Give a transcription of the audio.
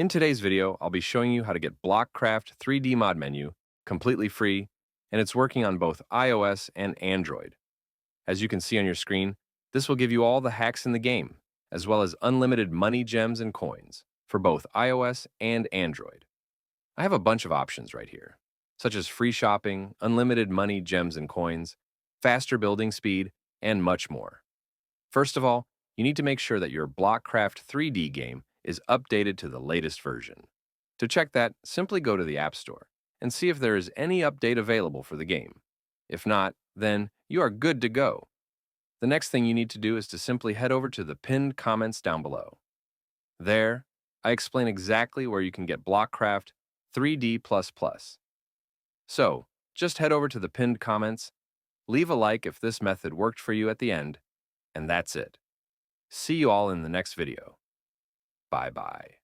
In today's video, I'll be showing you how to get Blockcraft 3D mod menu completely free, and it's working on both iOS and Android. As you can see on your screen, this will give you all the hacks in the game, as well as unlimited money, gems, and coins for both iOS and Android. I have a bunch of options right here, such as free shopping, unlimited money, gems, and coins, faster building speed, and much more. First of all, you need to make sure that your Blockcraft 3D game is updated to the latest version. To check that, simply go to the App Store and see if there is any update available for the game. If not, then you are good to go. The next thing you need to do is to simply head over to the pinned comments down below. There, I explain exactly where you can get Blockcraft 3D++. So, just head over to the pinned comments, leave a like if this method worked for you at the end, and that's it. See you all in the next video. Bye-bye.